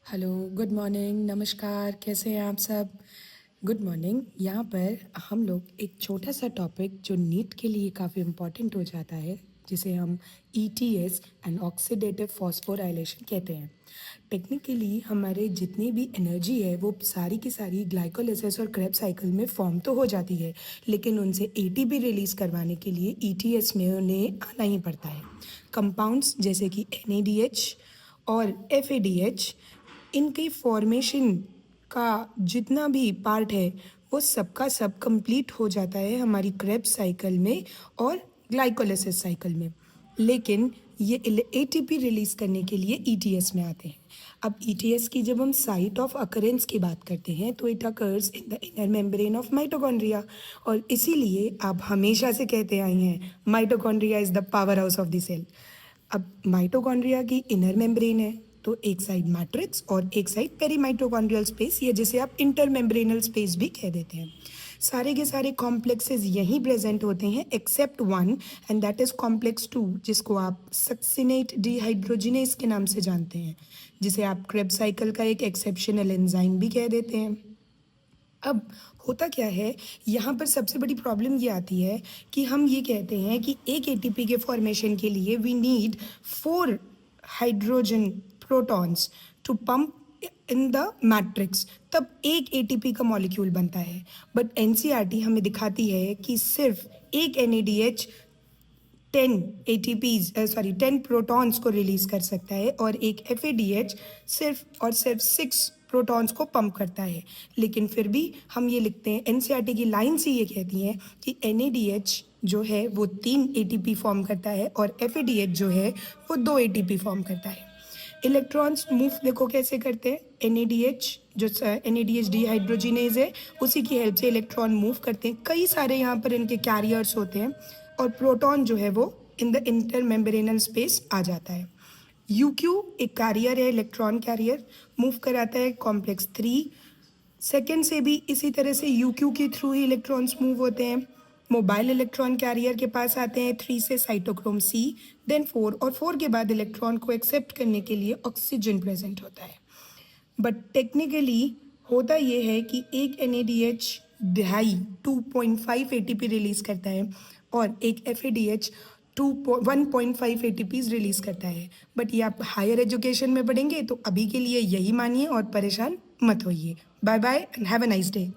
Hello, good morning, नमस्कार, कैसे हैं आप सब? Good morning. यहाँ पर हम लोग एक छोटा सा टॉपिक जो नीट के लिए काफ़ी इम्पोर्टेंट हो जाता है, जिसे हम ईटीएस एंड ऑक्सीडेटिव फॉस्फोराइलेशन कहते हैं। टेक्निकली हमारे जितनी भी एनर्जी है वो सारी की सारी ग्लाइकोलिसिस और क्रेब्स साइकिल में फॉर्म तो हो जाती है, लेकिन उनसे एटीपी रिलीज़ करवाने के लिए ईटीएस में उन्हें आना ही पड़ता है। कंपाउंड्स जैसे कि एनएडीएच और एफएडीएच, इनके फॉर्मेशन का जितना भी पार्ट है वो सबका सब कंप्लीट हो जाता है हमारी क्रेब्स साइकिल में और ग्लाइकोलिसिस साइकिल में, लेकिन ये एटीपी रिलीज करने के लिए ईटीएस में आते हैं। अब ईटीएस की जब हम साइट ऑफ अकरेंस की बात करते हैं तो it occurs in the inner membrane of mitochondria, और इसीलिए आप हमेशा से कहते आए हैं mitochondria is the power house of the cell. अब माइटोकॉन्ड्रिया की इनर मेम्ब्रेन है तो एक साइड मैट्रिक्स और एक साइड पेरीमाइटोकॉन्ड्रियल स्पेस, ये जिसे आप इंटरमेम्ब्रेनल स्पेस भी कह देते हैं। सारे के सारे कॉम्प्लेक्सेस यहीं प्रेजेंट होते हैं except one, and that is complex 2, जिसको आप सक्सिनेट डिहाइड्रोजिनेस के नाम से जानते हैं, जिसे आप क्रेब्स साइकिल का एक एक्सेप्शनल एंजाइम भी कह देते हैं। अब होता क्या है, यहाँ पर सबसे बड़ी प्रॉब्लम ये आती है कि हम ये कहते हैं कि एक एटीपी के फॉर्मेशन के लिए we need 4 hydrogen protons to pump in the matrix, तब एक एटीपी का मॉलिक्यूल बनता है। बट एनसीईआरटी हमें दिखाती है कि सिर्फ एक एनएडीएच 10 प्रोटॉन्स को रिलीज कर सकता है और एक एफएडीएच सिर्फ और सिर्फ 6 प्रोटॉन्स को पंप करता है। लेकिन फिर भी हम ये लिखते हैं, एनसीईआरटी की लाइन से ये कहती हैं कि एनएडीएच जो है वो 3 एटीपी फॉर्म करता है और एफएडीएच जो है वो 2 एटीपी फॉर्म करता है। इलेक्ट्रॉन्स मूव देखो कैसे करते हैं, एनएडीएच जो एनएडीएच डिहाइड्रोजिनेज है उसी की हेल्प से इलेक्ट्रॉन मूव करते हैं। कई सारे यहाँ पर इनके कैरियर्स होते हैं और प्रोटॉन जो है वो इन द इंटरमेम्ब्रेनल स्पेस आ जाता है। यूक्यू एक कैरियर है, इलेक्ट्रॉन कैरियर, मूव कराता है कॉम्प्लेक्स 3। सेकेंड से भी इसी तरह से यूक्यू के थ्रू ही इलेक्ट्रॉन्स मूव होते हैं। मोबाइल इलेक्ट्रॉन कैरियर के पास आते हैं 3 से साइटोक्रोम सी, देन 4, और 4 के बाद इलेक्ट्रॉन को एक्सेप्ट करने के लिए ऑक्सीजन प्रेजेंट होता है। बट टेक्निकली होता ये है कि एक एनएडीएच 2.5 एटीपी रिलीज करता है और एक एफएडीएच 1.5 एटीपीज रिलीज करता है। बट ये आप हायर एजुकेशन में पढ़ेंगे, तो अभी के लिए यही मानिए और परेशान मत होइए। Bye bye and have a nice day.